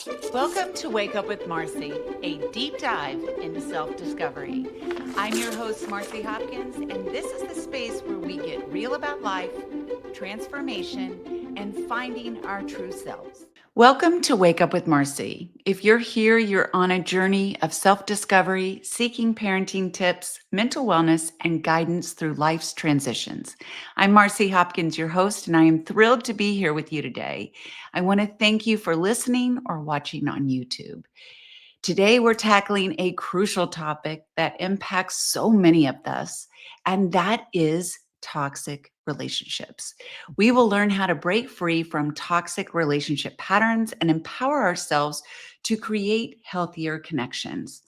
Welcome to Wake Up with Marci, a deep dive into self-discovery. I'm your host, Marci Hopkins, and this is the space where we get real about life, transformation, and finding our true selves. Welcome to Wake Up with Marci. If you're here, you're on a journey of self-discovery, seeking parenting tips, mental wellness, and guidance through life's transitions. I'm Marci Hopkins, your host, and I am thrilled to be here with you today. I want to thank you for listening or watching on YouTube. Today, we're tackling a crucial topic that impacts so many of us, and that is toxic relationships. We will learn how to break free from toxic relationship patterns and empower ourselves to create healthier connections.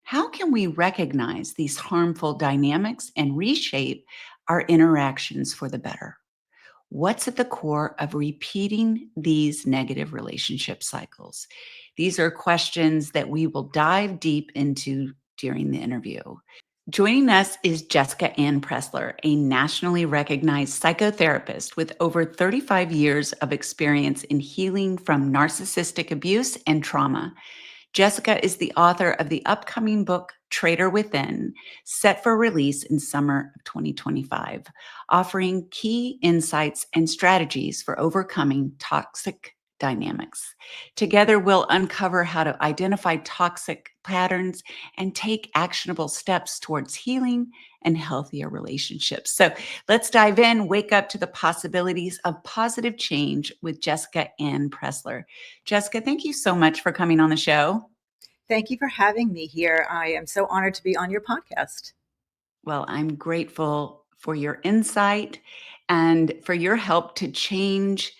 How can we recognize these harmful dynamics and reshape our interactions for the better? What's at the core of repeating these negative relationship cycles? These are questions that we will dive deep into during the interview. Joining us is Jessica Anne Presseler, a nationally recognized psychotherapist with over 35 years of experience in healing from narcissistic abuse and trauma. Jessica is the author of the upcoming book, Traitor Within, set for release in summer of 2025, offering key insights and strategies for overcoming toxic dynamics. Together, we'll uncover how to identify toxic patterns and take actionable steps towards healing and healthier relationships. So let's dive in, wake up to the possibilities of positive change with Jessica Anne Presseler. Jessica, thank you so much for coming on the show. Thank you for having me here. I am so honored to be on your podcast. Well, I'm grateful for your insight and for your help to change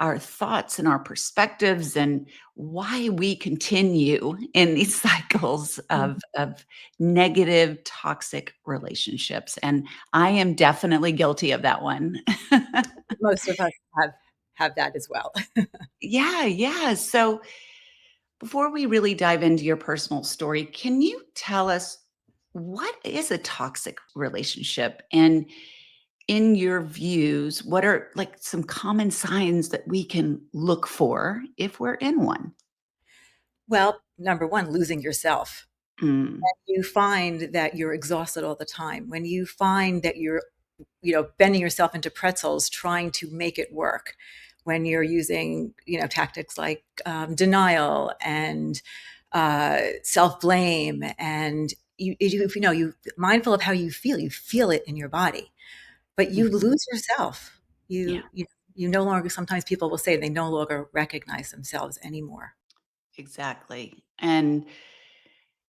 our thoughts and our perspectives and why we continue in these cycles of negative, toxic relationships. And I am definitely guilty of that one. Most of us have that as well. Yeah. So before we really dive into your personal story, can you tell us what is a toxic relationship? And in your views, what are like some common signs that we can look for if we're in one? Well, number one, losing yourself. Mm, You find that you're exhausted all the time. When you find that you're, bending yourself into pretzels trying to make it work. When you're using, tactics like denial and self-blame, and you mindful of how you feel it in your body, but you mhm. lose yourself. Yeah, You no longer, sometimes people will say they no longer recognize themselves anymore. exactly. And,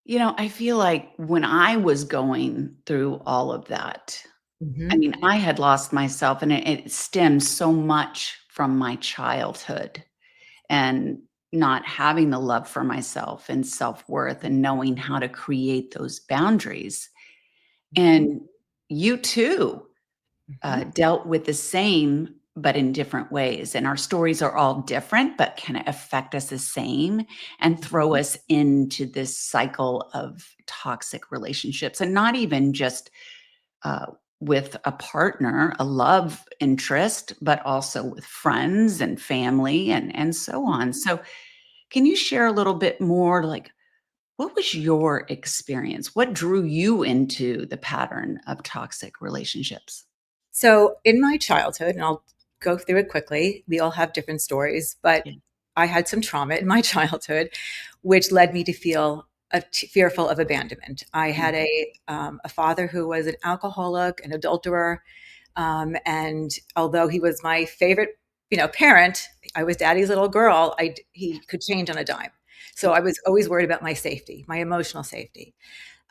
I feel like when I was going through all of that, I Mhm. mean, I had lost myself, and it stems so much from my childhood and not having the love for myself and self-worth and knowing how to create those boundaries. Mhm. And you too Mhm. dealt with the same, but in different ways. And our stories are all different, but can affect us the same and throw Mhm. us into this cycle of toxic relationships. And not even just uh, with a partner, a love interest, but also with friends and family and so on. So, can you share a little bit more like what was your experience? What drew you into the pattern of toxic relationships? So in my childhood, and I'll go through it quickly, we all have different stories, but Yeah. I had some trauma in my childhood, which led me to feel fearful of abandonment. I Mm, had a father who was an alcoholic, an adulterer, and although he was my favorite, parent, I was daddy's little girl. He could change on a dime, so I was always worried about my safety, my emotional safety.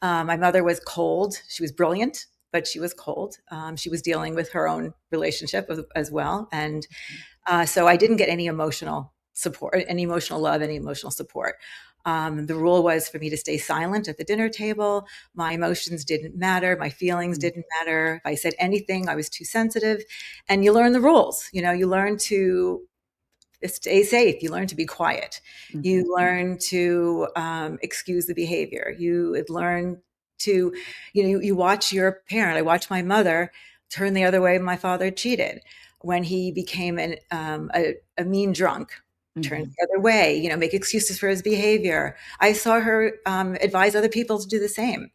My mother was cold. She was brilliant, but she was cold. She was dealing with her own relationship as well. And so I didn't get any emotional support, any emotional love, any emotional support. The rule was for me to stay silent at the dinner table. My emotions didn't matter. My feelings mm, didn't matter. If I said anything, I was too sensitive. And you learn the rules. You learn to stay safe. You learn to be quiet. mhm, You learn to excuse the behavior. You learn to, you watch your parent. I watched my mother turn the other way when my father cheated, when he became a mean drunk. turn Mhm. the other way, make excuses for his behavior. I saw her advise other people to do the same.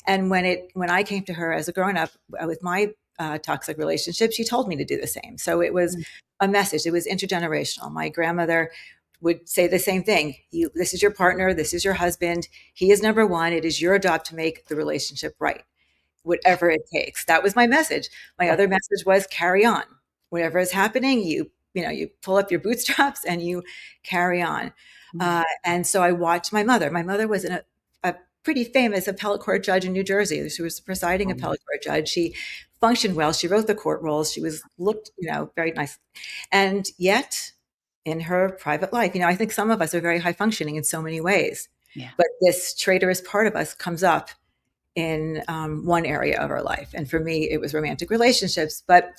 And when I came to her as a grown up with my toxic relationship, she told me to do the same. So it was Mm. a message. It was intergenerational. My grandmother would say the same thing. This is your partner. This is your husband. He is number one. It is your job to make the relationship right, whatever it takes. That was my message. My Yeah. other message was carry on. Whatever is happening, you pull up your bootstraps and you carry on. Mm. And so I watched my mother. My mother was a pretty famous appellate court judge in New Jersey. She was the presiding Um, appellate court judge. She functioned well. She wrote the court rules. She was looked, very nice. And yet, in her private life, I think some of us are very high functioning in so many ways, yeah. but this traitorous part of us comes up in one area of our life. And for me, it was romantic relationships. But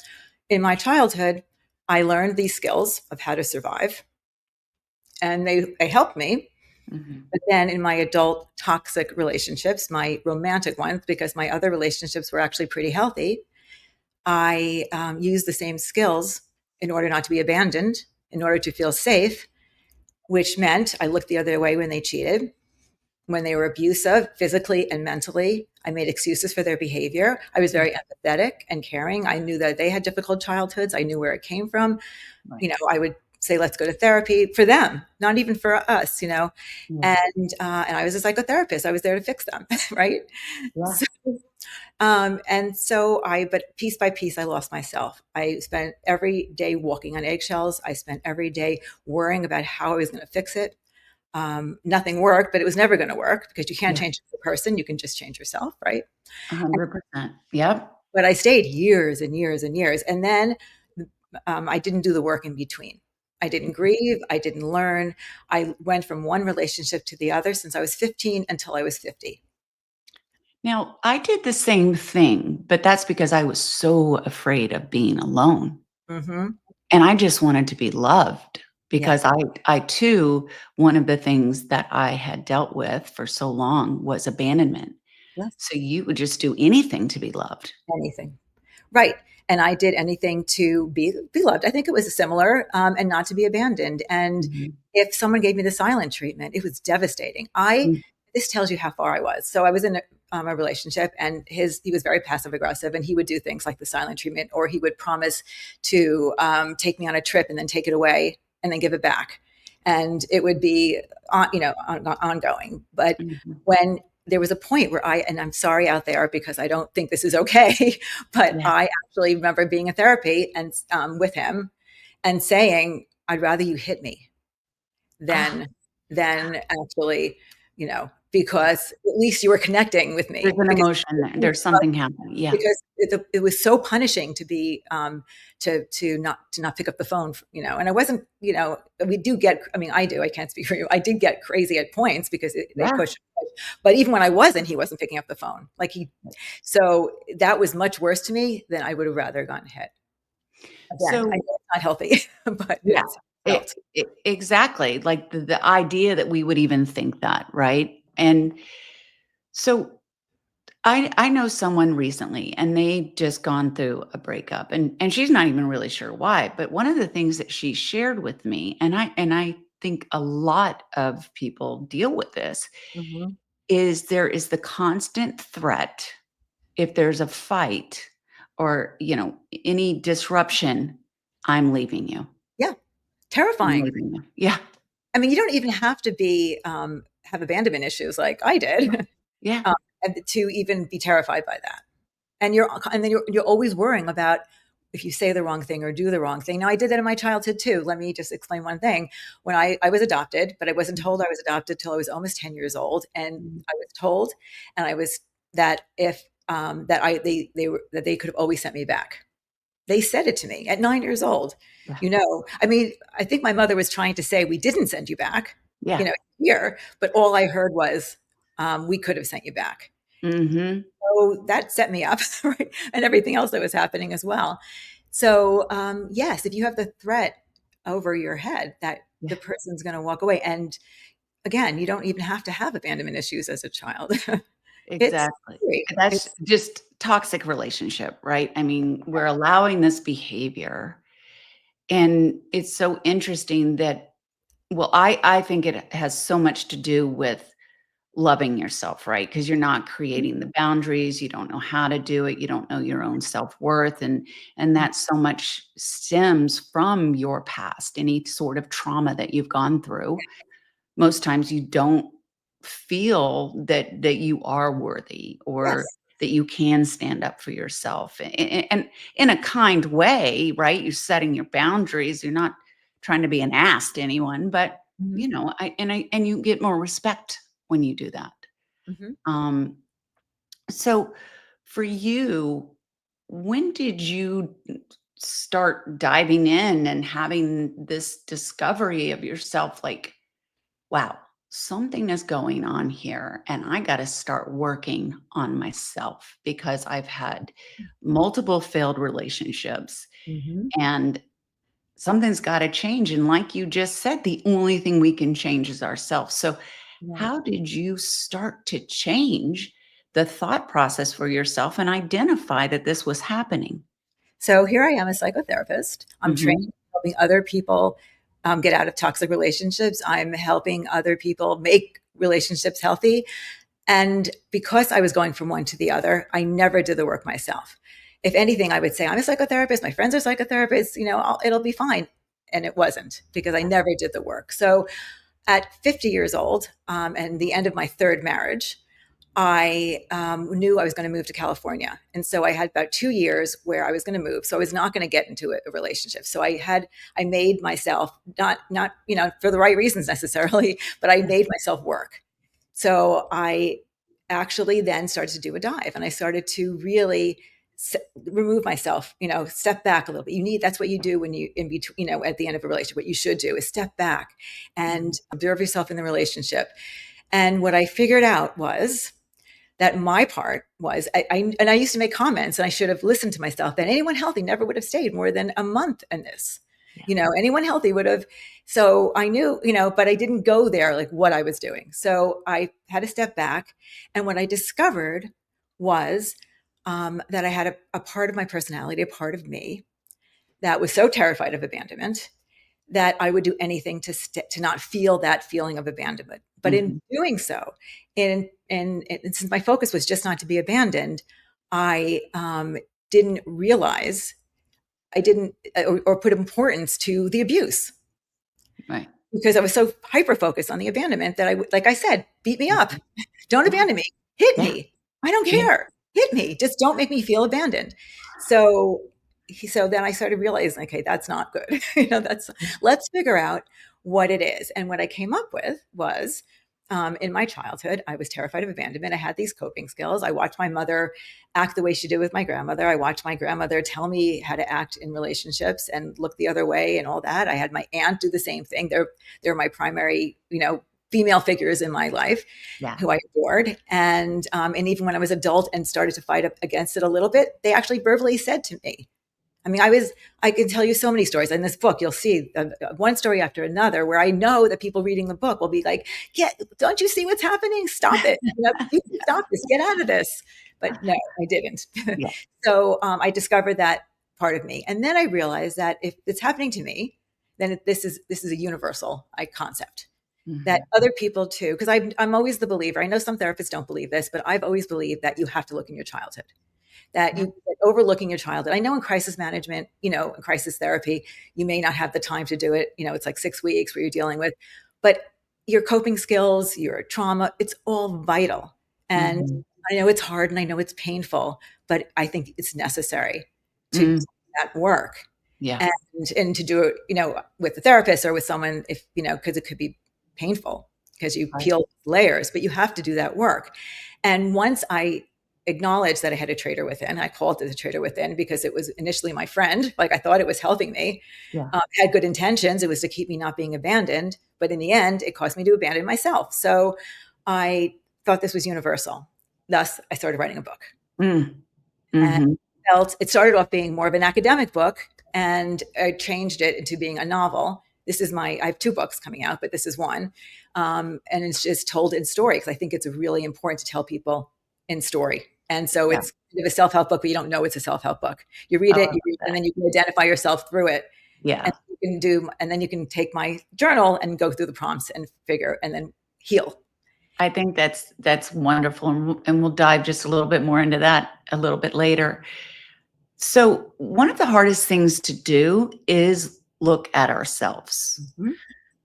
in my childhood, I learned these skills of how to survive, and they helped me. Mhm. But then in my adult toxic relationships, my romantic ones, because my other relationships were actually pretty healthy, I used the same skills in order not to be abandoned, in order to feel safe, which meant I looked the other way when they cheated. When they were abusive physically and mentally, I made excuses for their behavior. I was Yeah. very empathetic and caring. I knew that they had difficult childhoods. I knew where it came from. Right. I would say, let's go to therapy for them, not even for us. Yeah. And I was a psychotherapist. I was there to fix them, right? Yeah. So, but piece by piece, I lost myself. I spent every day walking on eggshells. I spent every day worrying about how I was going to fix it. Nothing worked, but it was never going to work because you can't Yeah. change the person. You can just change yourself, right? 100%. Yep. But I stayed years and years and years. And then I didn't do the work in between. I didn't grieve. I didn't learn. I went from one relationship to the other since I was 15 until I was 50. Now, I did the same thing, but that's because I was so afraid of being alone. Hmm. And I just wanted to be loved Yeah. because I too, one of the things that I had dealt with for so long was abandonment. Yes. So you would just do anything to be loved. Anything. Right. And I did anything to be loved. I think it was similar, and not to be abandoned. And Mhm. if someone gave me the silent treatment, it was devastating. Mm. This tells you how far I was. So I was in a relationship, and he was very passive aggressive, and he would do things like the silent treatment, or he would promise to take me on a trip and then take it away and then give it back, and it would be ongoing. But Mhm. when there was a point where and I'm sorry out there because I don't think this is okay, but Yeah. I actually remember being in therapy and with him and saying, I'd rather you hit me Ah, than actually, because at least you were connecting with there's me. an Because emotion there. There's something happening. Yeah. it was so punishing to be to not pick up the phone, and I wasn't, we do get, I mean, I can't speak for you, I did get crazy at points because they Yeah. push, but even when I wasn't, he wasn't picking up the phone, so that was much worse to me than I would have rather gotten hit. Again, I know So, it's not healthy, but yeah, it's felt. exactly, like, the idea that we would even think that, right? And so I know someone recently, and they just gone through a breakup, and she's not even really sure why, but one of the things that she shared with me, and I think a lot of people deal with this, Mhm. is there is the constant threat if there's a fight or, any disruption, "I'm leaving you. Yeah, I'm terrifying. leaving you." Yeah. I mean, you don't even have to have abandonment issues like I Yeah. did, Yeah. um, and to even be terrified by that. And then you're always worrying about if you say the wrong thing or do the wrong thing. Now, I did that in my childhood too. Let me just explain one thing. When I was adopted, but I wasn't told I was adopted till I was almost 10 years old, and Mhm. I was told, and I was that if that I they were that they could have always sent me back. They said it to me at 9 years old. Yeah. I mean, I think my mother was trying to say, "We didn't send you back, Yeah. here," but all I heard was, "We could have sent you back." Mhm. So that set me up, right? And everything else that was happening as well. So, yes, if you have the threat over your head that Yeah. the person's gonna walk away, and again, you don't even have to have abandonment issues as a child. It's Exactly. scary. That's It's just toxic relationship, right? I mean, we're allowing this behavior, and it's so interesting that Well, I think it has so much to do with loving yourself, right? Because you're not creating the boundaries, you don't know how to do it, you don't know your own self-worth, and that so much stems from your past, any sort of trauma that you've gone through. Most times you don't feel that you are worthy or Yes. that you can stand up for yourself and in a kind way, right? You're setting your boundaries. You're not trying to be an ass to anyone, but Mhm. and you get more respect when you do that. Mhm. Um, so for you, when did you start diving in and having this discovery of yourself like, wow, something is going on here and I got to start working on myself because I've had multiple failed relationships Mhm. and something's got to change. And like you just said, the only thing we can change is ourselves. So, Right. how did you start to change the thought process for yourself and identify that this was happening? So here I am, a psychotherapist. I'm Hmm. trained helping other people get out of toxic relationships. I'm helping other people make relationships healthy. And because I was going from one to the other, I never did the work myself. If anything, I would say, I'm a psychotherapist, my friends are psychotherapists, it'll be fine. And it wasn't because I Yeah. never did the work. So at 50 years old, and the end of my third marriage, I knew I was going to move to California. And so I had about 2 years where I was going to move. So I was not going to get into a relationship. So I made myself not, for the right reasons necessarily, but I made myself work. So I actually then started to do a dive and I started to really remove myself, step back a little bit. That's what you do when you in between, at the end of a relationship. What you should do is step back and Mhm. observe yourself in the relationship. And what I figured out was that my part was and I used to make comments and I should have listened to myself that anyone healthy never would have stayed more than a month in this. Yeah. Anyone healthy would have. So I knew, but I didn't go there like what I was doing. So I had to step back. And what I discovered was that I had a part of my personality, a part of me that was so terrified of abandonment that I would do anything to not feel that feeling of abandonment. But in Mhm. doing so, and since my focus was just not to be abandoned, I didn't realize I didn't or put importance to the abuse Right. because I was so hyper focused on the abandonment that like I said, beat me up, Mhm. don't Yeah. abandon me, hit Yeah. me. I don't Yeah. care. Hit me. Just don't make me feel abandoned. So so then I started realizing, okay, that's not good. That's let's figure out what it is. And what I came up with was in my childhood, I was terrified of abandonment. I had these coping skills. I watched my mother act the way she did with my grandmother. I watched my grandmother tell me how to act in relationships and look the other way and all that. I had my aunt do the same thing. They're my primary, female figures in my life Yeah. who I adored. And even when I was adult and started to fight up against it a little bit, they actually verbally said to me, I mean, I can tell you so many stories in this book. You'll see one story after another where I know that people reading the book will be like, yeah, don't you see what's happening? Stop it. You can stop this, get out of this. But no, I didn't. Yeah. So I discovered that part of me. And then I realized that if it's happening to me, then this is a universal concept that Mhm. other people too, because I'm always the believer. I know some therapists don't believe this, but I've always believed that you have to look in your childhood, that Yeah. you that overlooking your childhood. I know in crisis management, in crisis therapy, you may not have the time to do it. It's like 6 weeks where you're dealing with, but your coping skills, your trauma, it's all vital. And Mhm. I know it's hard and I know it's painful, but I think it's necessary to do Mm. that work Yeah. and to do it, with a therapist or with someone if, because it could be painful because you Right. peel layers, but you have to do that work. And once I acknowledged that I had a traitor within, I called it a traitor within because it was initially my friend. Like I thought it was helping me, Yeah. had good intentions. It was to keep me not being abandoned. But in the end, it caused me to abandon myself. So I thought this was universal. Thus, I started writing a book. Mm. And Mhm. felt it started off being more of an academic book, and I changed it into being a novel. I have two books coming out, but this is one. And it's just told in story because I think it's really important to tell people in story. And so Yeah. it's kind of a self help book, but you don't know it's a self help book. You Oh, read I it, love and that. then you can identify yourself through it. And Yeah. you can do, and then you can take my journal and go through the prompts and figure, and then heal. I think that's wonderful, and we'll dive just a little bit more into that a little bit later. So, one of the hardest things to do is look at ourselves Mhm.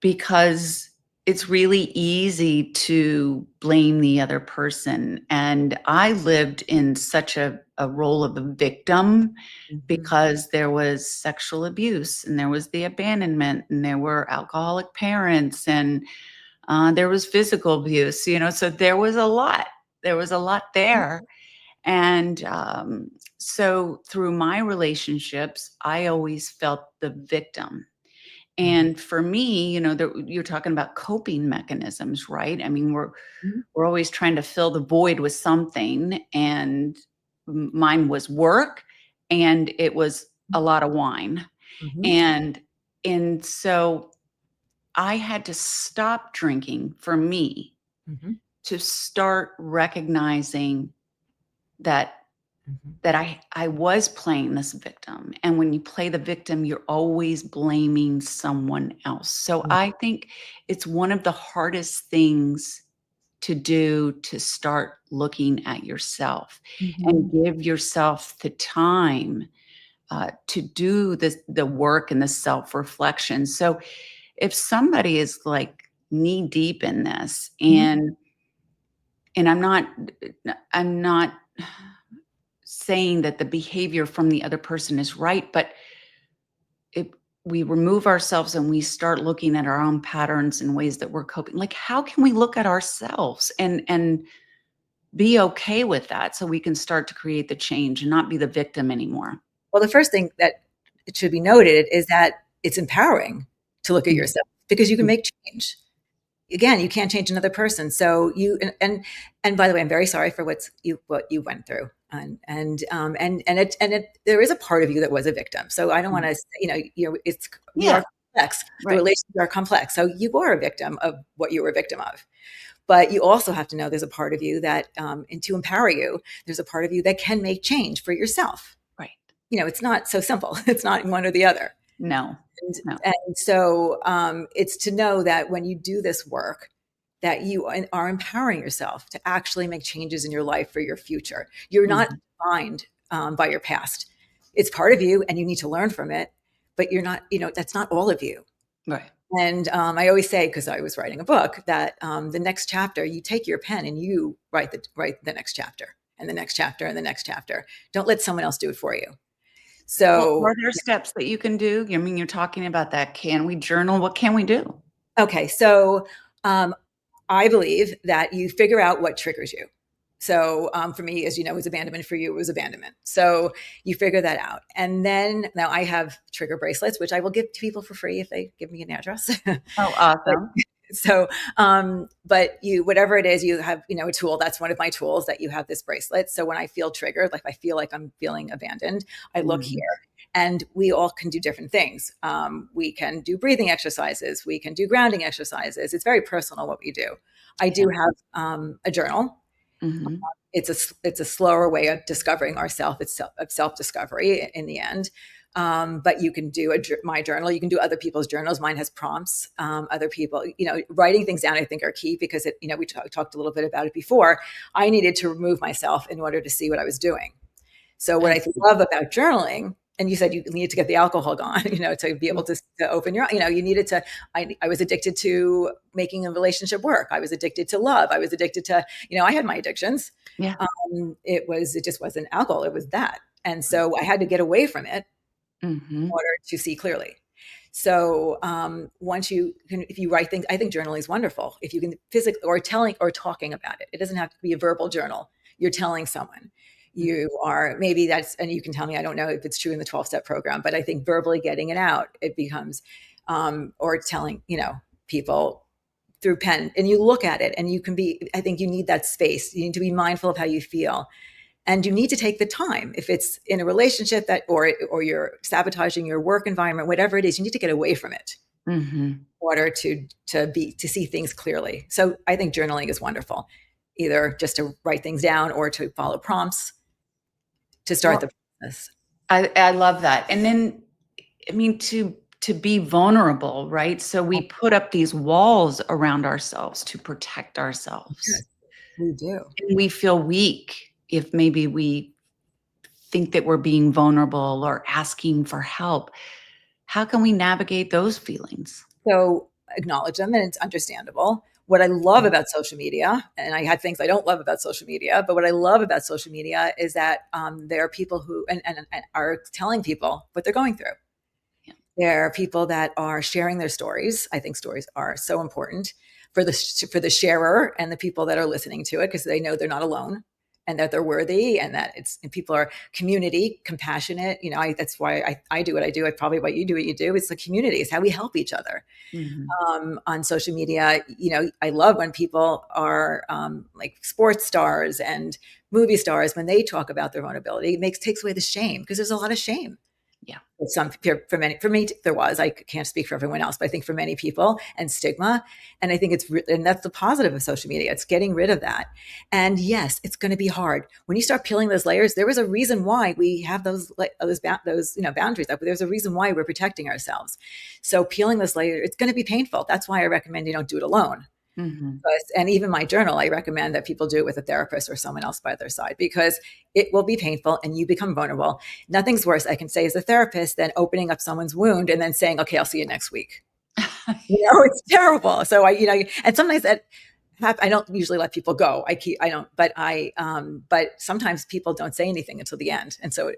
because it's really easy to blame the other person. And I lived in such a role of a victim Mhm. because there was sexual abuse and there was the abandonment and there were alcoholic parents and there was physical abuse, so there was a lot. There was a lot there. And so through my relationships, I always felt the victim. Mhm. And for me, you're talking about coping mechanisms, right? I mean, Mhm. we're always trying to fill the void with something, and mine was work, and it was a lot of wine, Mhm. and so I had to stop drinking for me Mhm. to start recognizing that Mhm. I was playing this victim, and when you play the victim, you're always blaming someone else. So Mhm. I think it's one of the hardest things to do to start looking at yourself and Mhm. give yourself the time to do the work and the self-reflection. So if somebody is like knee deep in this, Mhm. and I'm not saying that the behavior from the other person is right, but if we remove ourselves and we start looking at our own patterns and ways that we're coping, like how can we look at ourselves and be okay with that so we can start to create the change and not be the victim anymore? Well, the first thing that it should be noted is that it's empowering to look at Mm, yourself because you can mm. make change. Again, you can't change another person. So you and by the way, I'm very sorry for what you went through. And there is a part of you that was a victim. So I don't want Mm. to, it's we Yeah, are complex. The right. relationships are complex. So you are a victim of what you were a victim of. But you also have to know there's a part of you that, and to empower you, there's a part of you that can make change for yourself. Right. It's not so simple. It's not one or the other. No. And, No. and so it's to know that when you do this work, that you are empowering yourself to actually make changes in your life for your future. You're not Mhm. defined by your past. It's part of you, and you need to learn from it. But you're not. That's not all of you. Right. And I always say, because I was writing a book, that the next chapter, you take your pen and you write the next chapter and the next chapter and the next chapter. Don't let someone else do it for you. Well, So are there steps that you can do? I mean, you're talking about that. Can we journal? What can we do? okay, so um, I believe that you figure out what triggers you. So for me, as you know, it was abandonment. For you, it was abandonment. So you figure that out. And then now I have trigger bracelets, which I will give to people for free if they give me an address. Oh, But awesome. so but you, whatever it is, you have, a tool. That's one of my tools, that you have this bracelet. So when I feel triggered, like I feel like I'm feeling abandoned, I look Mhm. here. And we all can do different things. We can do breathing exercises, we can do grounding exercises. It's very personal what we do. I Yeah. do have a journal. Mhm. It's a slower way of discovering ourself. It's of self discovery in the end. But you can do my journal. You can do other people's journals. Mine has prompts. Other people, writing things down, I think, are key because we talked a little bit about it before. I needed to remove myself in order to see what I was doing. So what I I see. love about journaling, and you said you need to get the alcohol gone, to be able Mm. to open your, you needed to, I was addicted to making a relationship work. I was addicted to love. I was addicted to, I had my addictions. Yeah. It just wasn't alcohol. It was that. And so I had to get away from it in Mhm. order to see clearly. So once you can, if you write things, I think journaling is wonderful. If you can physically or telling or talking about it, it doesn't have to be a verbal journal. You're telling someone. You are maybe that's, and you can tell me. I don't know if it's true in the 12-step program, but I think verbally getting it out, it becomes, or telling people through pen, and you look at it, and you can be. I think you need that space. You need to be mindful of how you feel, and you need to take the time. If it's in a relationship that or you're sabotaging your work environment, whatever it is, you need to get away from it Mhm. in order to see things clearly. So I think journaling is wonderful, either just to write things down or to follow prompts to start Well, the process. I love that. And then, I mean, to to be vulnerable, right? So we put up these walls around ourselves to protect Yes, ourselves. we do. And we feel weak if maybe we think that we're being vulnerable or asking for help. How can we navigate those feelings? So acknowledge them, and it's understandable. What I love about social media, and I had things I don't love about social media, but what I love about social media is that there are people who and are telling people what they're going through. Yeah. There are people that are sharing their stories. I think stories are so important for the sharer and the people that are listening to it, because they know they're not alone and that they're worthy, and that and people are community compassionate. That's why I do what I do. I probably what you do what you do. It's the community. It's how we help each other. Mhm. On social media, I love when people are like sports stars and movie stars, when they talk about their vulnerability, takes away the shame, because there's a lot of shame. Yeah. For me, there was. I can't speak for everyone else, but I think for many people, and stigma. And I think and that's the positive of social media. It's getting rid of that. And yes, it's going to be hard when you start peeling those layers. There was a reason why we have those boundaries up. There's a reason why we're protecting ourselves. So peeling this layer, it's going to be painful. That's why I recommend you don't do it alone. Mhm. And even my journal, I recommend that people do it with a therapist or someone else by their side, because it will be painful and you become vulnerable. Nothing's worse, I can say, as a therapist, than opening up someone's wound and then saying, okay, I'll see you next week. It's terrible. So and sometimes I don't usually let people go. I don't, but sometimes people don't say anything until the end. And so,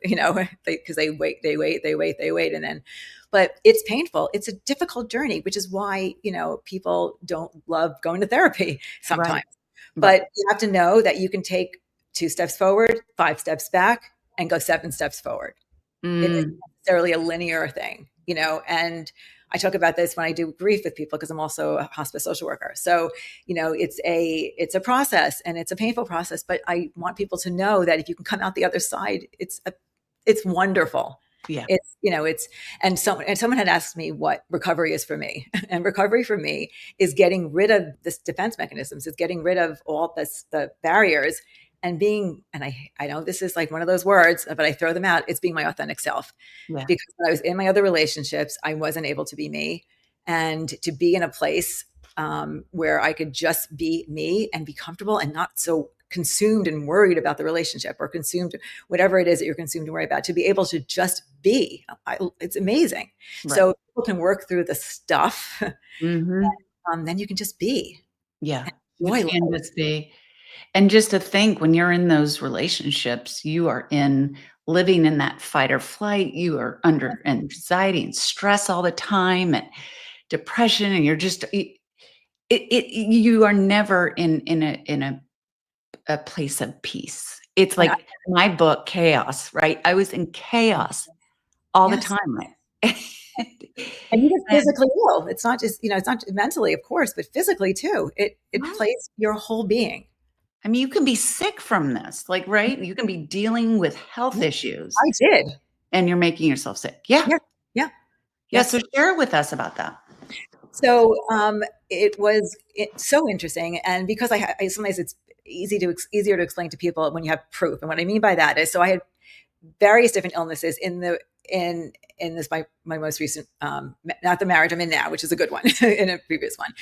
because they wait. And then, but it's painful. It's a difficult journey, which is why, people don't love going to therapy Right. sometimes. Right. But you have to know that you can take 2 steps forward, 5 steps back, and go 7 steps forward. It isn't Mm. necessarily a linear thing, and I talk about this when I do grief with people, because I'm also a hospice social worker. So, it's a process, and it's a painful process, but I want people to know that if you can come out the other side, it's wonderful. Yeah. Someone had asked me what recovery is for me. And recovery for me is getting rid of this defense mechanisms, is getting rid of all the barriers, and I know this is like one of those words, but I throw them out. It's being my authentic self. Yeah. Because when I was in my other relationships, I wasn't able to be me, and to be in a place where I could just be me and be comfortable and not so consumed and worried about the relationship, or consumed whatever it is that you're consumed and worried about, to be able to just be. It's amazing. Right. So people can work through the stuff, Mhm. then you can just be Yeah. and You enjoy can life. just be. And just to think, when you're in those relationships, you are living in that fight or flight. You are under anxiety and stress all the time, and depression, and you're just you are never in a place of peace. It's And I, like my book, Chaos, right? I was in chaos all the yes. time, right? And you get And physically ill. It's not just, it's not just mentally, of course, but physically too. It right. plays your whole being. I mean, you can be sick from this, like, right? You can be dealing with health Yeah, issues I did. and you're making yourself sick. Yeah. Yeah. Yeah. Yeah. So Yes. share with us about that. So it was so interesting, and because sometimes it's easier to explain to people when you have proof. And what I mean by that is, so I had various different illnesses in this my most recent not the marriage I'm in now, which is a good one, in a previous one,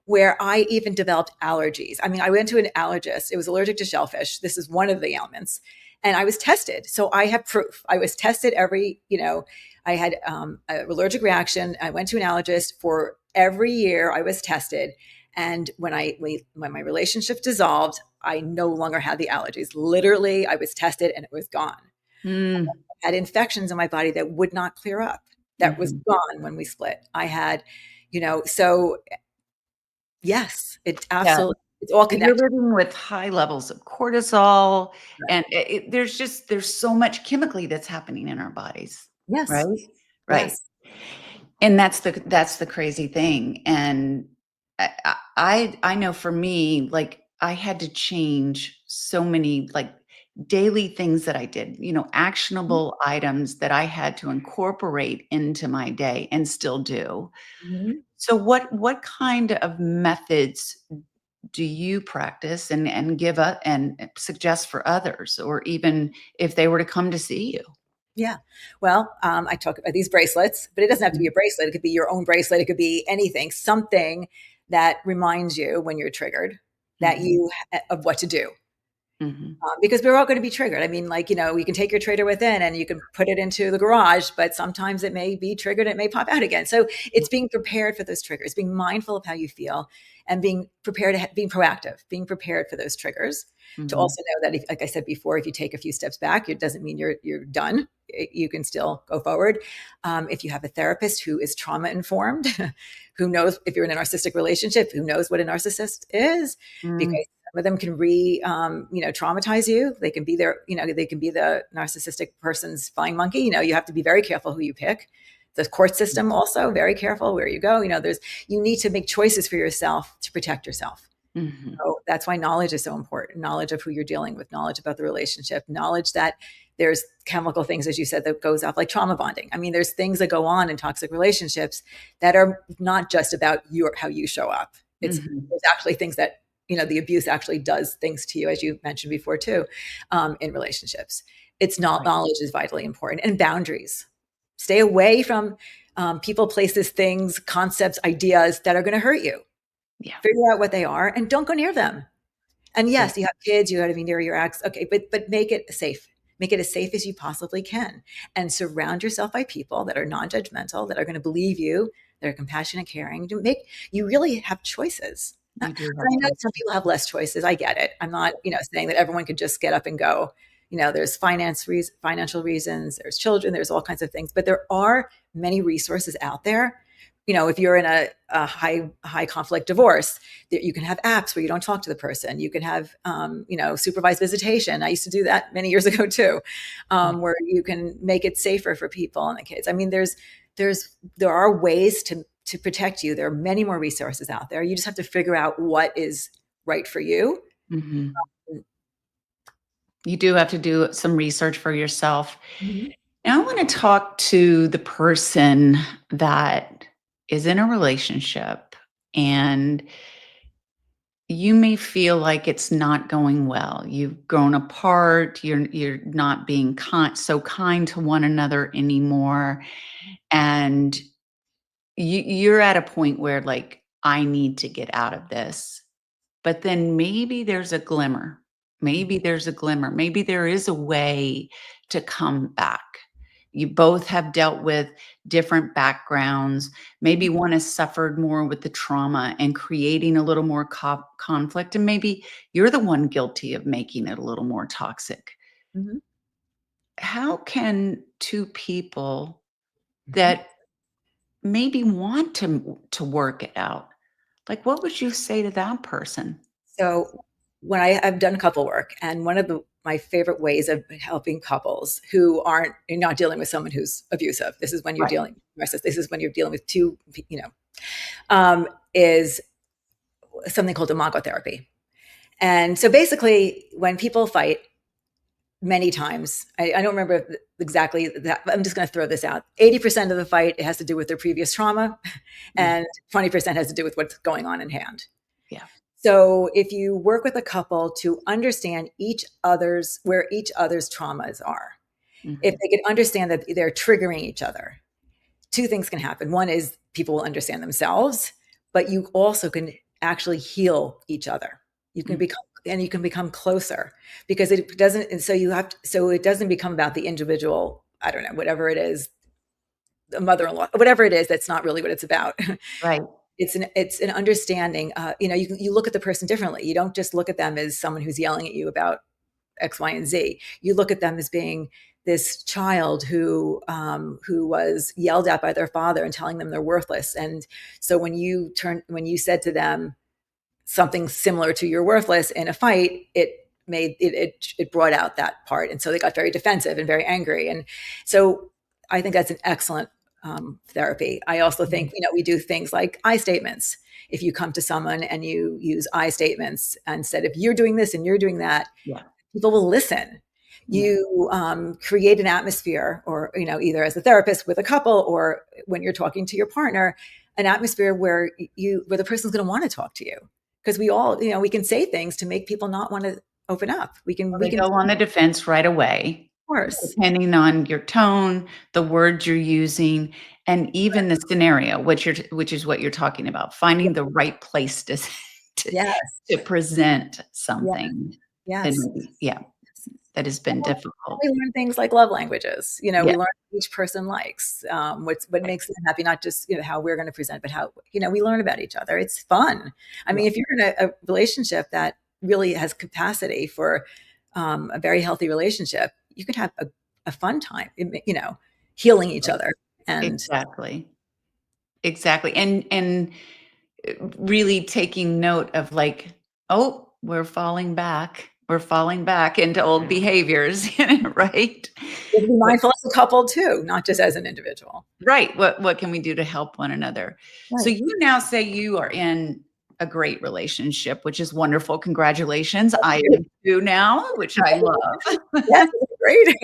where I even developed allergies. I mean, I went to an allergist. It was allergic to shellfish. This is one of the ailments. And I was tested. So I have proof. I was tested I had an allergic reaction. I went to an allergist for every year I was tested. And when my relationship dissolved, I no longer had the allergies. Literally, I was tested and it was gone. Mm, I had infections in my body that would not clear up. That was mhm. gone when we split. I had, so yes, Yeah. it's all You're connected. living with high levels of cortisol, Right. and there's so much chemically that's happening in our bodies, right? Yes. Right. Yes. And that's the crazy thing. And I know for me, like, I had to change so many, like, daily things that I did, actionable items that I had to incorporate into my day and still do. Mhm. So what kind of methods do you practice and give up and suggest for others, or even if they were to come to see you? Yeah. Well, I talk about these bracelets, but it doesn't have to be a Mhm. bracelet. It could be your own bracelet. It could be anything, something that reminds you when you're triggered that Mhm. of what to do. Mhm. Because we're all going to be triggered. I mean, like, you can take your trigger within and you can put it into the garage, but sometimes it may be triggered. It may pop out again. So it's being prepared for those triggers, being mindful of how you feel and being prepared being proactive, being prepared for those triggers. To Mhm. also know that, if, like I said before, if you take a few steps back, it doesn't mean you're done. You can still go forward. If you have a therapist who is trauma informed, who knows if you're in a narcissistic relationship, who knows what a narcissist is, Mm. because some of them can traumatize you. They can be they can be the narcissistic person's flying monkey. You have to be very careful who you pick. The court system also very careful where you go. You need to make choices for yourself to protect yourself. Mhm. So that's why knowledge is so important. Knowledge of who you're dealing with, knowledge about the relationship, knowledge that there's chemical things, as you said, that goes off like trauma bonding. I mean, there's things that go on in toxic relationships that are not just about how you show up. Mhm. There's actually things that, the abuse actually does things to you, as you mentioned before too, in relationships. It's not Right. knowledge is vitally important, and boundaries. Stay away from people, places, things, concepts, ideas that are going to hurt you. Yeah. Figure out what they are and don't go near them. And Good. yes, you have kids, you got to be near your ex. Okay, but make it safe. Make it as safe as you possibly can, and surround yourself by people that are non-judgmental, that are going to believe you, that are compassionate, caring. To make You really have choices. And You do I have know some choices. people have less choices. I get it. I'm not, saying that everyone could just get up and go. There's financial reasons. There's children. There's all kinds of things. But there are many resources out there. If you're in a high conflict divorce, that you can have apps where you don't talk to the person. You can have, supervised visitation. I used to do that many years ago too, Mm. where you can make it safer for people and the kids. I mean, there are ways to protect you. There are many more resources out there. You just have to figure out what is right for you. Mhm. You do have to do some research for yourself. Mhm. And I want to talk to the person that is in a relationship and you may feel like it's not going well. You've grown apart, you're not being so kind to one another anymore, and you're at a point where like I need to get out of this. But then maybe there's a glimmer. Maybe there's a glimmer. Maybe there is a way to come back. You both have dealt with different backgrounds. Maybe one has suffered more with the trauma and creating a little more conflict. And maybe you're the one guilty of making it a little more toxic. Mhm. How can two people Mhm. that maybe want to work it out, like what would you say to that person? So when I've done couple work, and one of my favorite ways of helping couples who aren't you're not dealing with someone who's abusive. This is when you're Right. dealing This is when you're dealing with two, is something called imago therapy. And so basically, when people fight, many times, I don't remember exactly that. I'm just going to throw this out. 80% of the fight, it has to do with their previous trauma, Yeah. and 20% has to do with what's going on in hand. Yeah. So if you work with a couple to understand where each other's traumas are, if Mhm. they can understand that they're triggering each other, two things can happen. One is people will understand themselves, but you also can actually heal each other. Mm. You can become closer, because it doesn't, and so so it doesn't become about the individual, I don't know, whatever it is, the mother-in-law, whatever it is, that's not really what it's about. Right. It's an understanding. You look at the person differently. You don't just look at them as someone who's yelling at you about X, Y, and Z. You look at them as being this child who was yelled at by their father and telling them they're worthless. And so when you said to them something similar to "you're worthless" in a fight, it brought out that part, and so they got very defensive and very angry. And so I think that's an excellent therapy. I also Mhm. think we do things like I statements. If you come to someone and you use I statements and said, if you're doing this and you're doing that, Yeah. people will listen. Yeah. You create an atmosphere, or either as a therapist with a couple, or when you're talking to your partner, an atmosphere where the person's going to want to talk to you, because we all we can say things to make people not want to open up. We can Well, we they can go on the defense right away. course. depending on your tone, the words you're using, and even the scenario, which is what you're talking about, Yeah. finding the right place to to Yes. to present Yeah. something. And Yes. maybe yeah, that has And been difficult. we learn things like love languages. Yeah, We learn what each person likes, what makes them happy, not just how we're going to present, but how we learn about each other. It's fun. I yeah, mean, if you're in a relationship that really has capacity for a very healthy relationship, you can have a fun time. Healing each other and exactly. Exactly. And really taking note of like, oh, we're falling back. We're falling back into old behaviors, right? be What mindful as a couple too, not just as an individual. right. What can we do to help one another? So Right. you now say you are in a great relationship, which is wonderful. Congratulations. I am too now, which I love. Yes, it's great.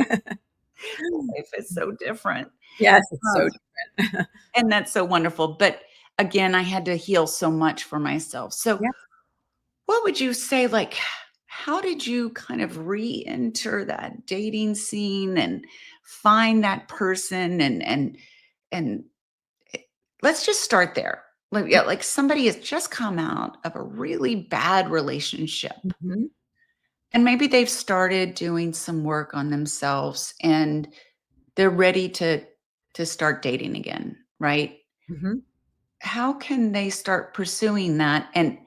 Life is so different. Yes, it's so Um, different. and that's so wonderful. But again, I had to heal so much for myself. So Yeah. what would you say, like, how did you kind of re-enter that dating scene and find that person and eh, let's just start there. Like, yeah, like somebody has just come out of a really bad relationship Mhm. and maybe they've started doing some work on themselves and they're ready to start dating again, right? Mhm. How can they start pursuing that and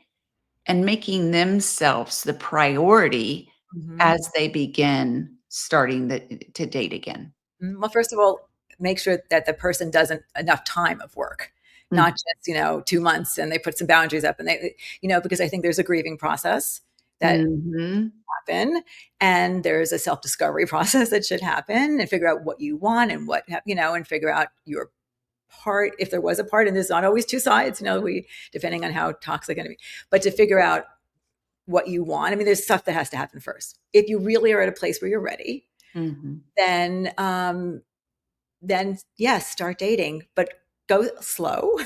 making themselves the priority Mhm. as they begin starting to date again. Well, first of all, make sure that the person doesn't enough time of work, not Mm. just 2 months, and they put some boundaries up, and because I think there's a grieving process that Mhm. happen, and there's a self discovery process that should happen, and figure out what you want and and figure out your part if there was a part. And there's not always two sides. We depending on how toxic going to be, but to figure out what you want. I mean, there's stuff that has to happen first. If you really are at a place where you're ready, Mhm. then yes, start dating, but go slow.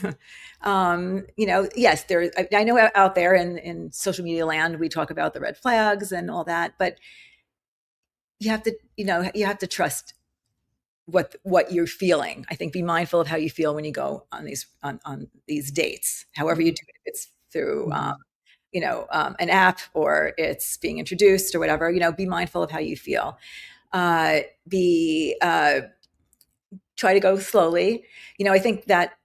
Yes, I know out there in social media land, we talk about the red flags and all that, but you have to trust what you're feeling. I think be mindful of how you feel when you go on these dates, however you Mhm. do it. If it's through Mhm. an app or it's being introduced or whatever. Be mindful of how you feel. Be Try to go slowly. I think that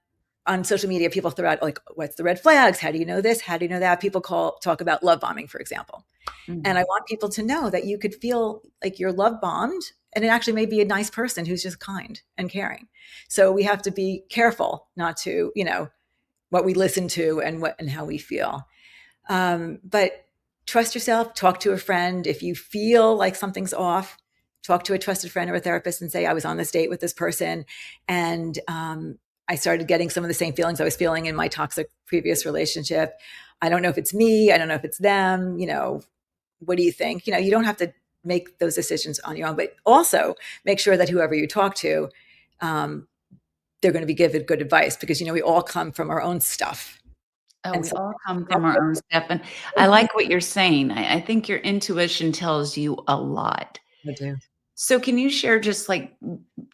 on social media, people throw out like, "What's the red flags? How do you know this? How do you know that?" People talk about love bombing, for example. And I Mhm. want people to know that you could feel like you're love bombed, and it actually may be a nice person who's just kind and caring. So we have to be careful not to, what we listen to and how we feel. But trust yourself, talk to a friend. If you feel like something's off, talk to a trusted friend or a therapist and say, I was on this date with this person. And I started getting some of the same feelings I was feeling in my toxic previous relationship. I don't know if it's me. I don't know if it's them. What do you think? You don't have to make those decisions on your own, but also make sure that whoever you talk to, um, they're going to be given good advice because, we all come from our own stuff. Oh, And we so all come from our own stuff, and I like what you're saying. I think your intuition tells you a lot. I do. So can you share just like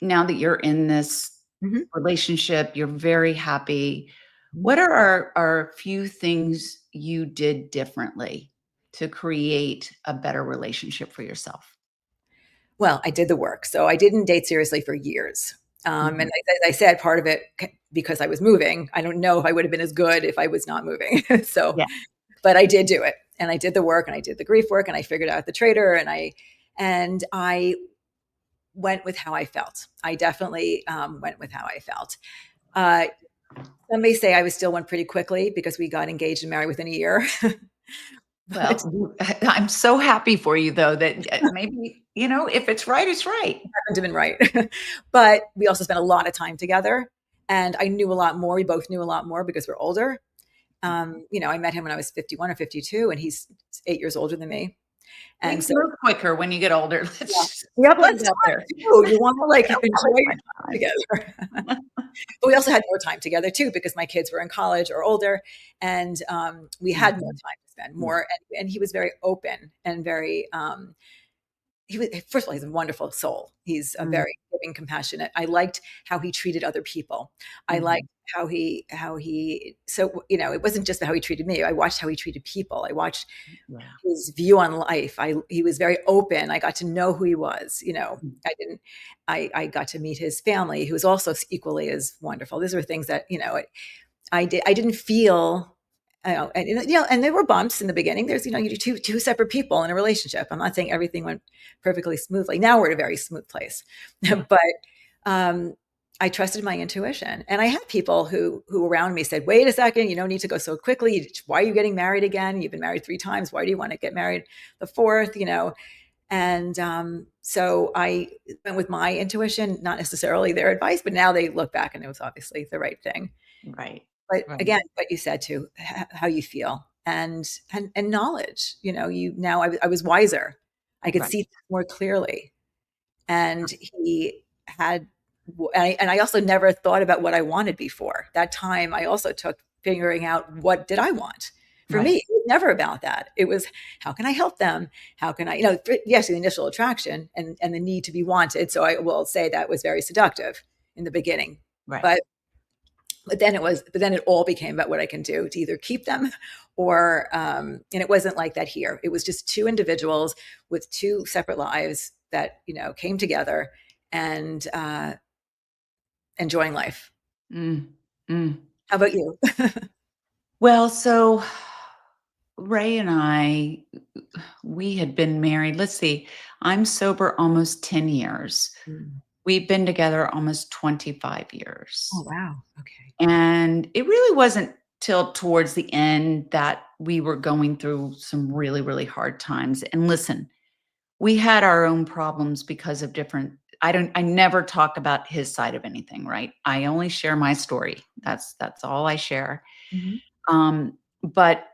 now that you're in this Mhm. relationship, you're very happy. Mhm. What are our few things you did differently to create a better relationship for yourself? Well, I did the work. So I didn't date seriously for years. And Mhm. as I said, part of it because I was moving. I don't know if I would have been as good if I was not moving. So, Yeah. but I did do it, and I did the work, and I did the grief work, and I figured out the traitor, and I went with how I felt. I definitely went with how I felt. Uh, some may say I was still went pretty quickly because we got engaged and married within a year, but Well, I'm so happy for you though that maybe, if it's right, it's right. happened to have been right. But we also spent a lot of time together, and I knew a lot more. We both knew a lot more because we're older. I met him when I was 51 or 52, and he's 8 years older than me. And Things so, move quicker when you get older. Let's yeah, just we have put less it out time there. too. You want to like I enjoy like your my time time. together. But we also had more time together too because my kids were in college or older, and we had more Mhm. time to spend Yeah. more. And he was very open and very. first of all, he's a wonderful soul. He's a Mm, very giving, compassionate. I liked how he treated other people. I liked mhm. how he so it wasn't just how he treated me. I watched how he treated people. I watched Yeah. his view on life. He was very open. I got to know who he was. Mm, I didn't. I got to meet his family, who was also equally as wonderful. These were things that I didn't feel. And there were bumps in the beginning. There's you do two separate people in a relationship. I'm not saying everything went perfectly smoothly. Now we're at a very smooth place, yeah. but um, I trusted my intuition. And I had people who around me said, "Wait a second, you don't need to go so quickly. Why are you getting married again? You've been married 3 times. Why do you want to get married the fourth?" And so I went with my intuition, not necessarily their advice, but now they look back and it was obviously the right thing. Right. But Right. again, what you said too, how you feel and knowledge. I was wiser. I could Right. see more clearly, and he had and I also never thought about what I wanted before that time. I also took figuring out what did I want. For me, Right. it was never about that. It was how can I help them? How can I, yes, the initial attraction and the need to be wanted. So I will say that was very seductive in the beginning. Right. But but then it all became about what I can do to either keep them or and it wasn't like that here. It was just two individuals with two separate lives that came together and enjoying life. Mm, mm. How about you? Well, so Ray and I, we had been married. Let's see, I'm sober almost 10 years. Mm. We've been together almost 25 Oh, years. wow. Okay. And it really wasn't till towards the end that we were going through some really, really hard times. And listen, we had our own problems because of different I never talk about his side of anything, right? I only share my story. That's all I share. Hmm. But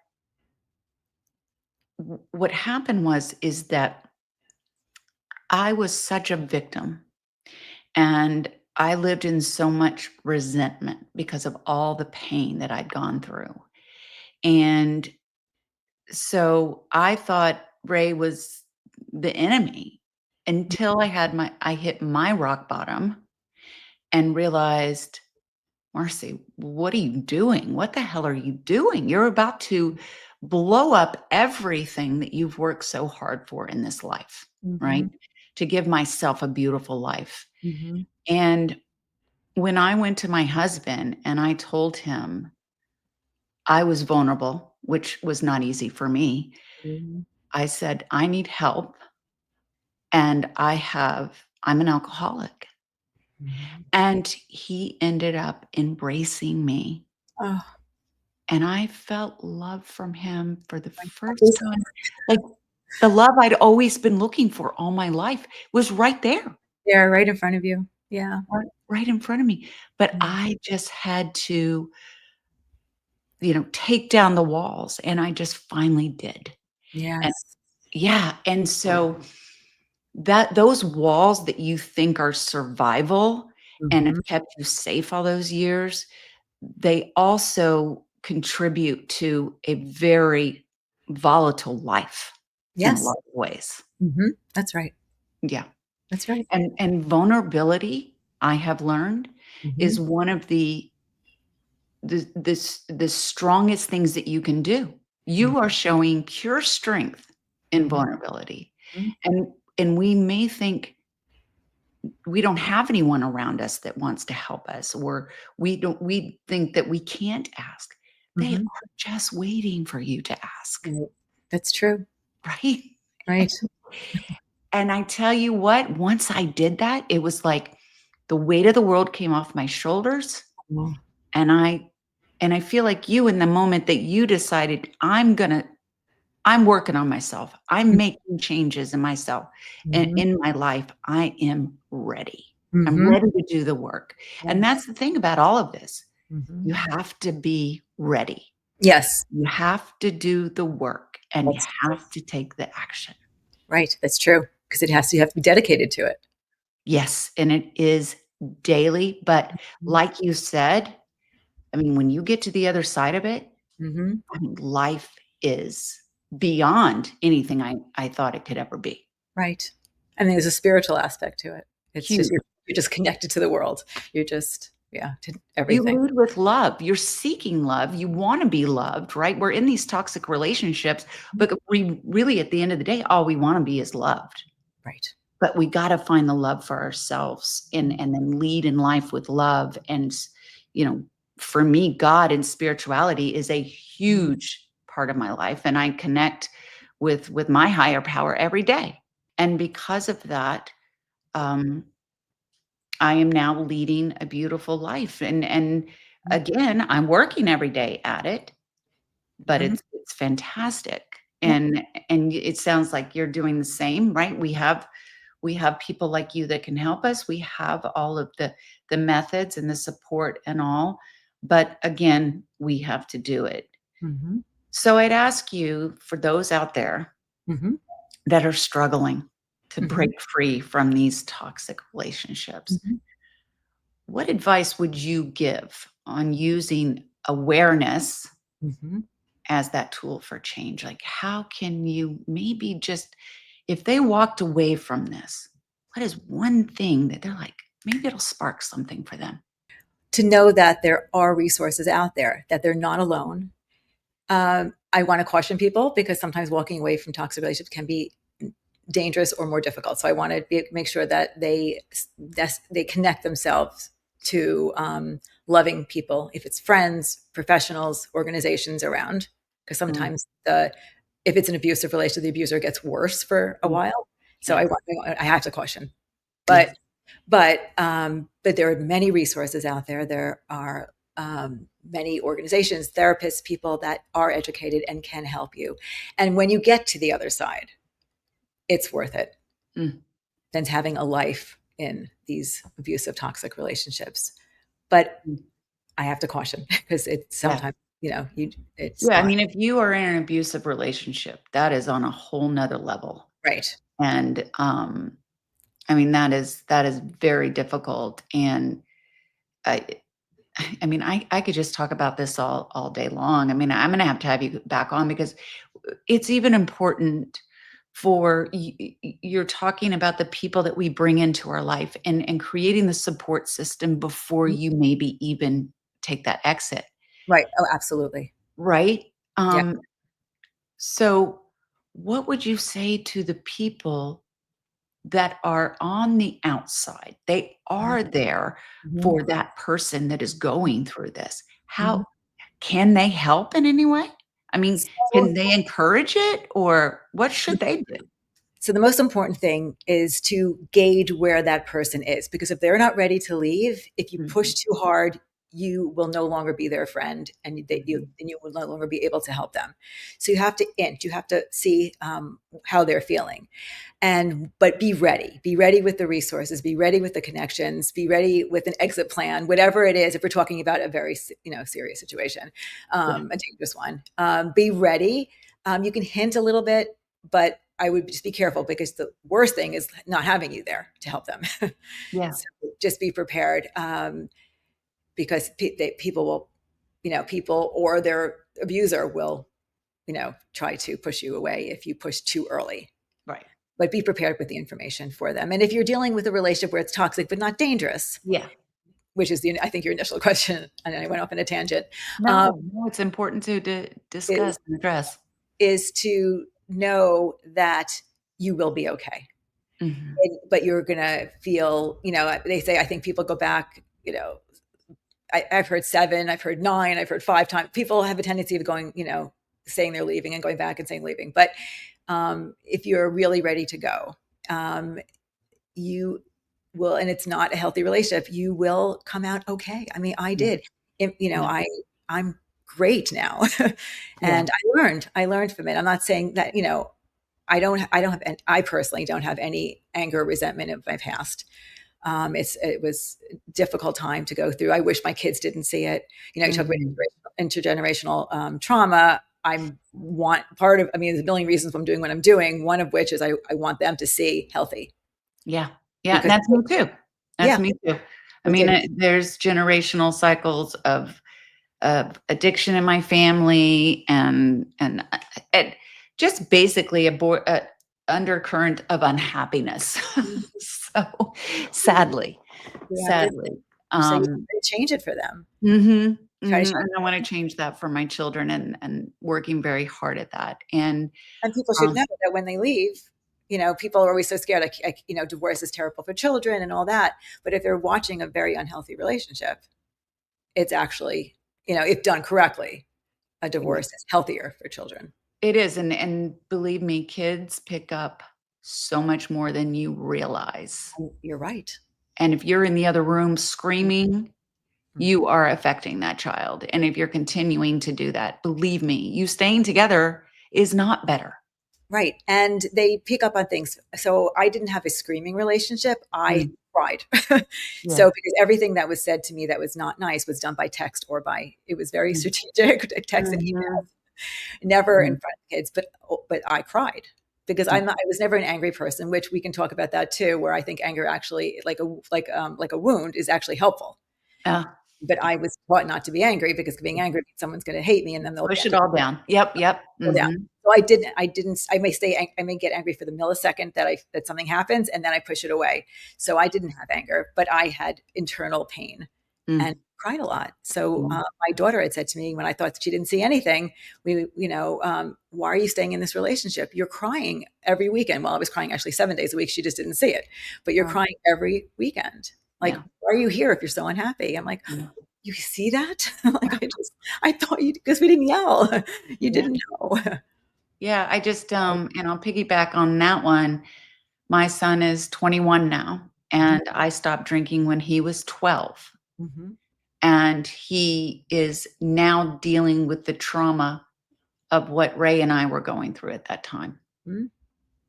what happened is that I was such a victim and I lived in so much resentment because of all the pain that I'd gone through. And so I thought Ray was the enemy until I hit my rock bottom and realized, Marci, what are you doing? What the hell are you doing? You're about to blow up everything that you've worked so hard for in this life, right? Hmm. To give myself a beautiful life. Hmm. And when I went to my husband and I told him I was vulnerable, which was not easy for me, Hmm. I said, I need help and I'm an alcoholic. Hmm. And he ended up embracing me. Oh, And I felt love from him for the my first puppies. time. Like the love I'd always been looking for all my life was right there, They're right in front of you. Yeah. right in front of me. But Mm. I just had to, take down the walls. And I just finally did. And Yes. yeah. And so that those walls that you think are survival and have Hmm. kept you safe all those years, they also contribute to a very volatile life in a Yes. lot of ways. That's right. Yeah. That's right. And vulnerability, I have learned, is Hmm. one of the strongest things that you can do. You are showing pure strength in Hmm. vulnerability. And and we may think we don't have anyone around us that wants to help us, or we think that we can't ask. They Hmm. are just waiting for you to ask, Right. That's true. right? Right. And I tell you what, once I did that, it was like the weight of the world came off my shoulders, Oh. and I feel like you in the moment that you decided I'm working on myself. I'm making changes in myself and Mhm. in my life. I am ready. I'm Mhm. ready to do the work. And Yes. that's the thing about all of this. Mhm. You have to be ready. Yes. You have to do the work and you That's have to take the action. right. That's true. Because you have to be dedicated to it. Yes, and it is daily, but Mhm. like you said, I mean, when you get to the other side of it, Mhm. I mean, life is beyond anything I thought it could ever be. Right. And there's a spiritual aspect to it. It's just, Huge. you're just connected to the world. You're just, yeah, to You everything. lead with love. You're seeking love. You want to be loved, right? We're in these toxic relationships, but we really, at the end of the day, all we want to be is loved. Right. But we got to find the love for ourselves and then lead in life with love. And, you know, for me, God and spirituality is a huge part of my life. And I connect with my higher power every day. And because of that, um, I am now leading a beautiful life. And again, I'm working every day at it, but Mhm. it's fantastic. Yeah. And it sounds like you're doing the same, right? We have people like you that can help us. We have all of the methods and the support and all. But again, we have to do it. Mhm. So I'd ask you, for those out there Mhm. that are struggling to Mhm. break free from these toxic relationships, Mhm. what advice would you give on using awareness Mhm. as that tool for change? Like, how can you maybe just, if they walked away from this, what is one thing that they're like, maybe it'll spark something for them? To know that there are resources out there, that they're not alone. I want to caution people because sometimes walking away from toxic relationships can be dangerous or more difficult. So I want to make sure that they connect themselves to loving people, if it's friends, professionals, organizations around. Because Mm, sometimes if it's an abusive relationship, the abuser gets worse for a mm, while. So yeah, I have to caution. yeah, But but there are many resources out there. There are many organizations, therapists, people that are educated and can help you. And when you get to the other side, it's worth it mm, than having a life in these abusive, toxic relationships. But mm, I have to caution because it's yeah. sometimes, it's Yeah, I not mean, if you are in an abusive relationship, that is on a whole nother level. right. And I mean, that is very difficult. And I I mean, I could just talk about this all day long. I mean, I'm gonna have to have you back on because it's even important for you're talking about the people that we bring into our life and creating the support system before Mhm. you maybe even take that exit, Right. Oh, absolutely. right? Yeah. So what would you say to the people that are on the outside? They are there Mhm. for that person that is going through this. Mhm. How can they help in any way? I mean, So can they encourage it or what should they do? So the most important thing is to gauge where that person is, because if they're not ready to leave, if you push Mhm, too hard, you will no longer be their friend, mhm, and you will no longer be able to help them. So you have to you have to see how they're feeling, but be ready with the resources, be ready with the connections, be ready with an exit plan, whatever it is. If we're talking about a very serious situation, yeah, a dangerous one, be ready. You can hint a little bit, but I would just be careful because the worst thing is not having you there to help them. yeah, So just be prepared, because people will, people or their abuser will, try to push you away if you push too early. right. But be prepared with the information for them. And if you're dealing with a relationship where it's toxic but not dangerous, Yeah. which is I think your initial question, and I went off on a tangent, um, No, no, it's important to is discuss and address. is to know that you will be okay. Mhm. But you're gonna feel, they say, I think people go back, I've heard 7, I've heard 9, I've heard 5 times. People have a tendency of going, saying they're leaving and going back and saying leaving. But if you're really ready to go, um, you will, and it's not a healthy relationship, you will come out okay. I mean, I Yeah, did. yeah, I'm great now. yeah, And I learned from it. I'm not saying that, I don't have, I personally don't have any anger or resentment of my past. It was a difficult time to go through. I wish my kids didn't see it. You talk about mhm, intergenerational trauma. I mean, there's a million reasons I'm doing what I'm doing. One of which is I want them to see healthy, yeah, yeah, and because that's me too. That's yeah, me too. I it mean, did. there's generational cycles of addiction in my family and just basically undercurrent of unhappiness. Mhm. So sadly, Yeah, sadly. so you Um, try to change it for them. mhm, Try to mhm, show and I want to change that for my children and working very hard at that. And and people should um, know that when they leave, people are always so scared, like, divorce is terrible for children and all that. But if they're watching a very unhealthy relationship, it's actually, if done correctly, a divorce is healthier for children. it is, and believe me, kids pick up so much more than you realize. And you're right. And if you're in the other room screaming, Mhm. you are affecting that child. And if you're continuing to do that, believe me, you staying together is not better. Right. And they pick up on things. So I didn't have a screaming relationship. I Mm, cried. yeah. So because everything that was said to me that was not nice was done by text or it was very Mm, strategic, text and email, mhm, never in mm, front of kids. But I cried because mm. I was never an angry person, which we can talk about that too, where I think anger actually, like a wound, is actually helpful. Uh, But I was taught not to be angry because being angry means someone's going to hate me and then they'll push get it all down. Yep, yep. down. Mhm. So I may get angry for the millisecond that something happens and then I push it away. So I didn't have anger, but I had internal pain and Mm, cried a lot. So mm, my daughter had said to me when I thought she didn't see anything, why are you staying in this relationship? You're crying every weekend. Well, I was crying actually 7 days a week. She just didn't see it, but you're uh, crying every weekend. Like, yeah, why are you here if you're so unhappy? I'm like, yeah, you see that? Like, I thought because we didn't yell. You yeah. didn't know. Yeah, I just, and I'll piggyback on that one. My son is 21 now, Mhm, and I stopped drinking when he was 12. mhm, And he is now dealing with the trauma of what Ray and I were going through at that time. mhm,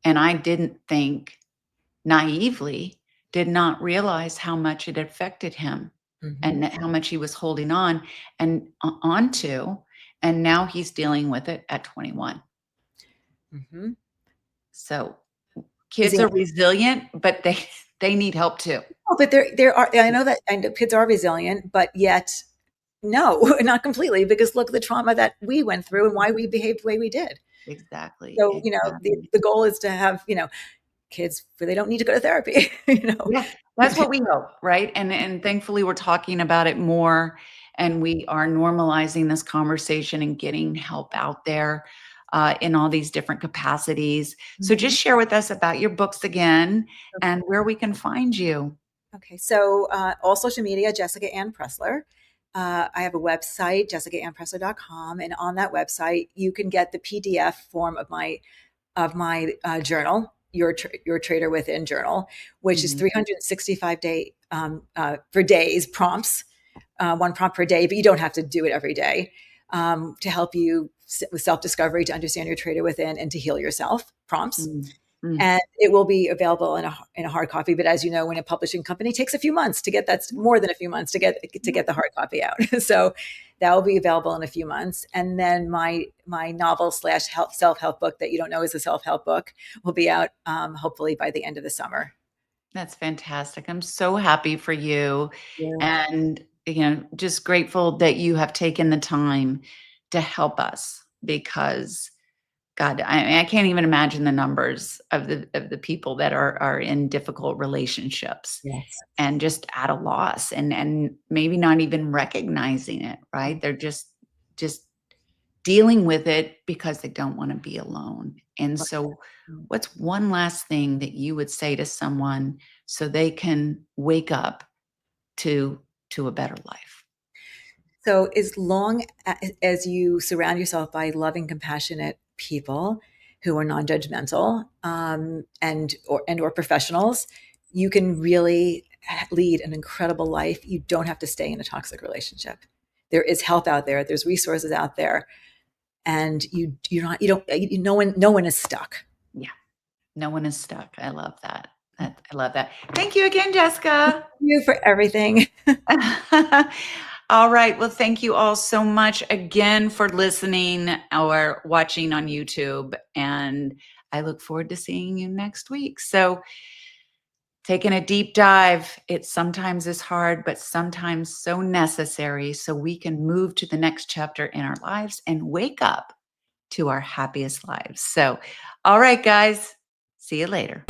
And I didn't think naively, did not realize how much it affected him mhm, and how much he was holding on and onto. And now he's dealing with it at 21. mhm. So Is kids he are resilient, but they need help too. Oh, but there are I know that and kids are resilient, but yet no, not completely because look at the trauma that we went through and why we behaved the way we did. Exactly. So, Exactly. the goal is to have, kids where they don't need to go to therapy, you know? Yeah, that's what we hope, right? And thankfully we're talking about it more and we are normalizing this conversation and getting help out there in all these different capacities. So Mhm. just share with us about your books again and where we can find you. Okay, so all social media, Jessica Anne Presseler. I have a website, jessicaannepressler.com, and on that website, you can get the PDF form of my journal, your Trader Within journal, which is Mhm, 365 for days prompts, one prompt per day, but you don't have to do it every day, to help you with self discovery, to understand your Trader Within, and to heal yourself. Prompts. mm, mm, And it will be available in a hard copy. But as you know, when a publishing company takes a few months to get more than a few months to get the hard copy out, so that will be available in a few months. And then my novel slash self help book that you don't know is a self help book will be out, hopefully by the end of the summer. That's fantastic. I'm so happy for you Yeah. and just grateful that you have taken the time to help us because God, I can't even imagine the numbers of the people that are in difficult relationships Yes. and just at a loss and maybe not even recognizing it, right? They're just dealing with it because they don't want to be alone. And so what's one last thing that you would say to someone so they can wake up to to a better life? So as long as you surround yourself by loving, compassionate people who are non-judgmental, and or professionals, you can really lead an incredible life. You don't have to stay in a toxic relationship. There is help out there. There's resources out there, and you're not you don't you, no one is stuck. Yeah, no one is stuck. I love that. I love that. Thank you again, Jessica. You for everything. All right. Well, thank you all so much again for listening or watching on YouTube. And I look forward to seeing you next week. So, taking a deep dive, it sometimes is hard, but sometimes so necessary so we can move to the next chapter in our lives and wake up to our happiest lives. So, all right, guys, See you later.